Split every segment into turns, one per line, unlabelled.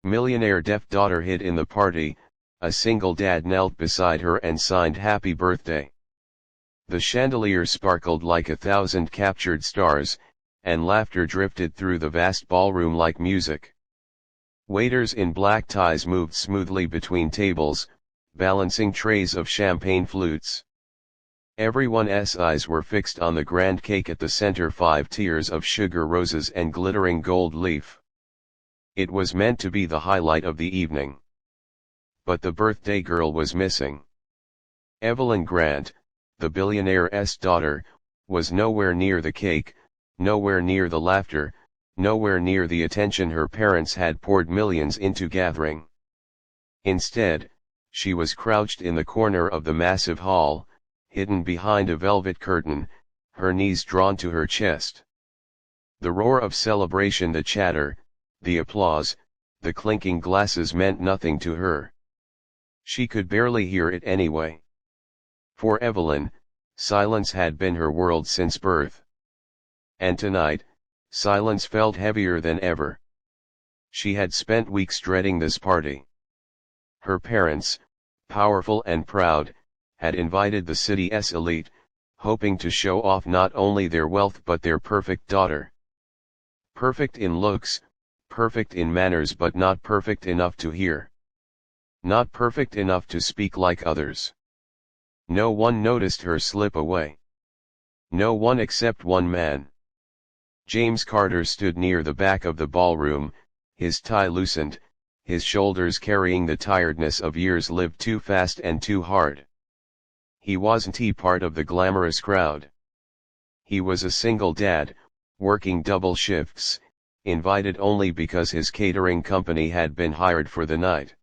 Millionaire deaf daughter hid in the party, a single dad knelt beside her and signed happy birthday. The chandelier sparkled like 1,000 captured stars, and laughter drifted through the vast ballroom like music. Waiters in black ties moved smoothly between tables, balancing trays of champagne flutes. Everyone's eyes were fixed on the grand cake at the center, 5 tiers of sugar roses and glittering gold leaf. It was meant to be the highlight of the evening. But the birthday girl was missing. Evelyn Grant, the billionaire's daughter, was nowhere near the cake, nowhere near the laughter, nowhere near the attention her parents had poured millions into gathering. Instead, she was crouched in the corner of the massive hall, hidden behind a velvet curtain, her knees drawn to her chest. The roar of celebration, the chatter, the applause, the clinking glasses meant nothing to her. She could barely hear it anyway. For Evelyn, silence had been her world since birth. And tonight, silence felt heavier than ever. She had spent weeks dreading this party. Her parents, powerful and proud, had invited the city's elite, hoping to show off not only their wealth but their perfect daughter. Perfect in looks, perfect in manners, but not perfect enough to hear. Not perfect enough to speak like others. No one noticed her slip away. No one except one man. James Carter stood near the back of the ballroom, his tie loosened, his shoulders carrying the tiredness of years lived too fast and too hard. He wasn't part of the glamorous crowd. He was a single dad, working double shifts, invited only because his catering company had been hired for the night.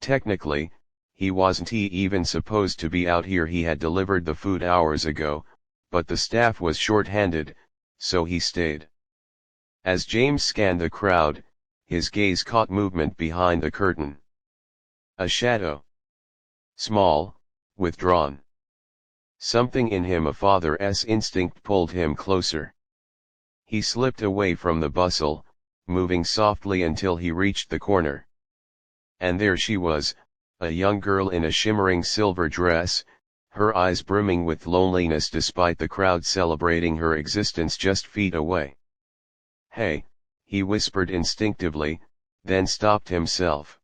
Technically, he wasn't even supposed to be out here. He had delivered the food hours ago, but the staff was short-handed, so he stayed. As James scanned the crowd, his gaze caught movement behind the curtain. A shadow. Small, withdrawn. Something in him, a father's instinct, pulled him closer. He slipped away from the bustle, moving softly until he reached the corner. And there she was, a young girl in a shimmering silver dress, her eyes brimming with loneliness despite the crowd celebrating her existence just feet away. "Hey," he whispered instinctively, then stopped himself.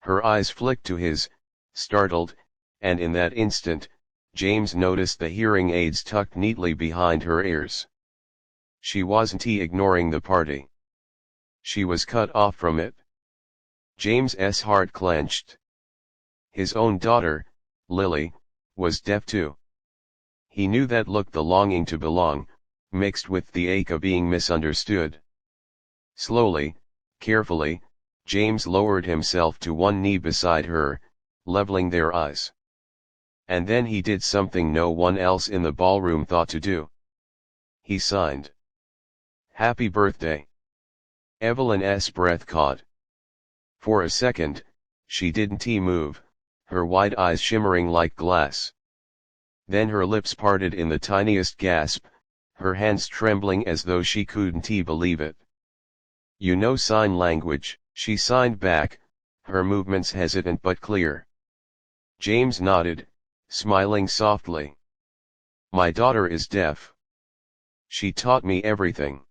Her eyes flicked to his, startled, and in that instant, James noticed the hearing aids tucked neatly behind her ears. She wasn't ignoring the party. She was cut off from it. James's heart clenched. His own daughter, Lily, was deaf too. He knew that look, the longing to belong, mixed with the ache of being misunderstood. Slowly, carefully, James lowered himself to one knee beside her, leveling their eyes. And then he did something no one else in the ballroom thought to do. He signed. "Happy birthday." Evelyn's breath caught. For a second, she didn't move, her wide eyes shimmering like glass. Then her lips parted in the tiniest gasp, her hands trembling as though she couldn't believe it. "You know sign language," she signed back, her movements hesitant but clear. James nodded, smiling softly. "My daughter is deaf. She taught me everything."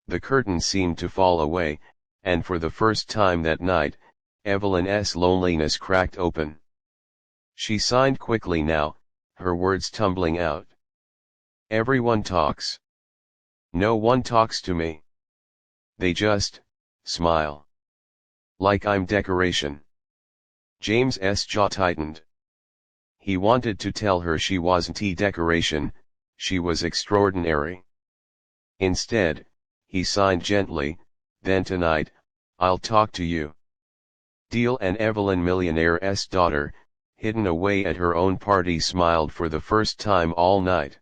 The curtain seemed to fall away, and for the first time that night, Evelyn's loneliness cracked open. She signed quickly now, her words tumbling out. "Everyone talks. No one talks to me. They just smile. Like I'm decoration." James's jaw tightened. He wanted to tell her she wasn't decoration, she was extraordinary. Instead, he signed gently, "Then tonight, I'll talk to you." Deal. And Evelyn, Millionaire's daughter, hidden away at her own party, smiled for the first time all night.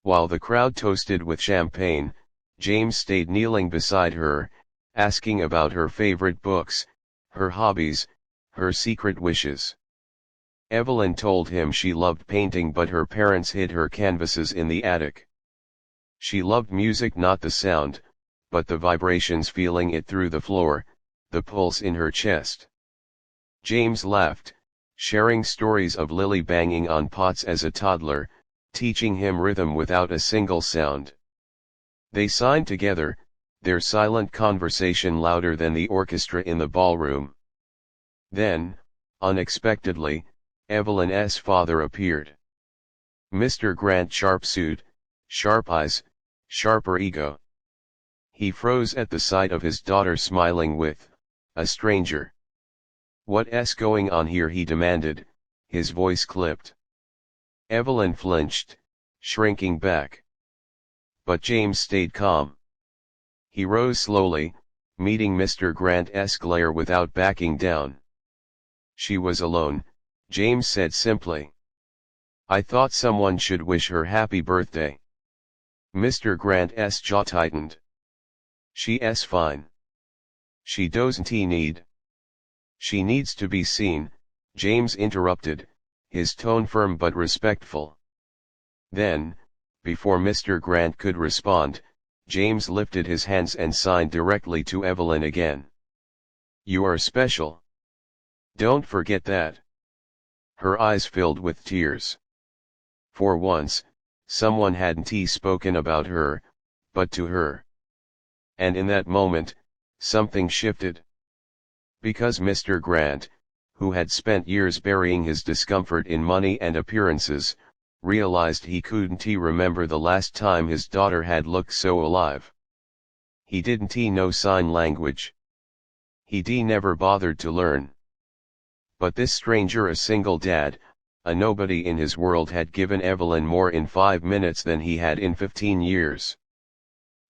While the crowd toasted with champagne, James stayed kneeling beside her, asking about her favorite books, her hobbies, her secret wishes. Evelyn told him she loved painting, but her parents hid her canvases in the attic. She loved music, not the sound, but the vibrations, feeling it through the floor, the pulse in her chest. James laughed, sharing stories of Lily banging on pots as a toddler, teaching him rhythm without a single sound. They signed together, their silent conversation louder than the orchestra in the ballroom. Then, unexpectedly, Evelyn's father appeared. Mr. Grant, sharp suit, sharp eyes, sharper ego. He froze at the sight of his daughter smiling with a stranger. "What's going on here?" he demanded, his voice clipped. Evelyn flinched, shrinking back. But James stayed calm. He rose slowly, meeting Mr. Grant's glare without backing down. "She was alone," James said simply. "I thought someone should wish her happy birthday." Mr. Grant's jaw tightened. "She's fine. She doesn't need." "She needs to be seen," James interrupted, his tone firm but respectful. Then, before Mr. Grant could respond, James lifted his hands and signed directly to Evelyn again. "You are special. Don't forget that." Her eyes filled with tears. For once, someone hadn't spoken about her, but to her. And in that moment, something shifted. Because Mr. Grant, who had spent years burying his discomfort in money and appearances, realized he couldn't remember the last time his daughter had looked so alive. He didn't know sign language. He'd never bothered to learn. But this stranger, a single dad, a nobody in his world, had given Evelyn more in 5 minutes than he had in 15 years.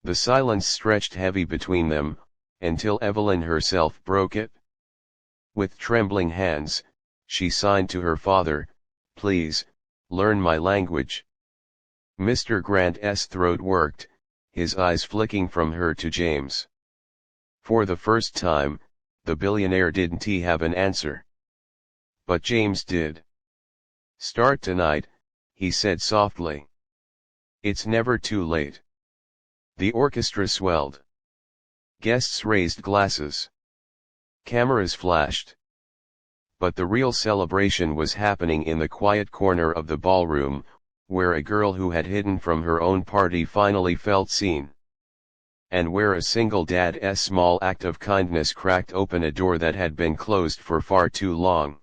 The silence stretched heavy between them, until Evelyn herself broke it. With trembling hands, she signed to her father, "Please, learn my language." Mr. Grant's throat worked, his eyes flicking from her to James. For the first time, the billionaire didn't have an answer. But James did. "Start tonight," he said softly. "It's never too late." The orchestra swelled. Guests raised glasses. Cameras flashed. But the real celebration was happening in the quiet corner of the ballroom, where a girl who had hidden from her own party finally felt seen. And where a single dad's small act of kindness cracked open a door that had been closed for far too long.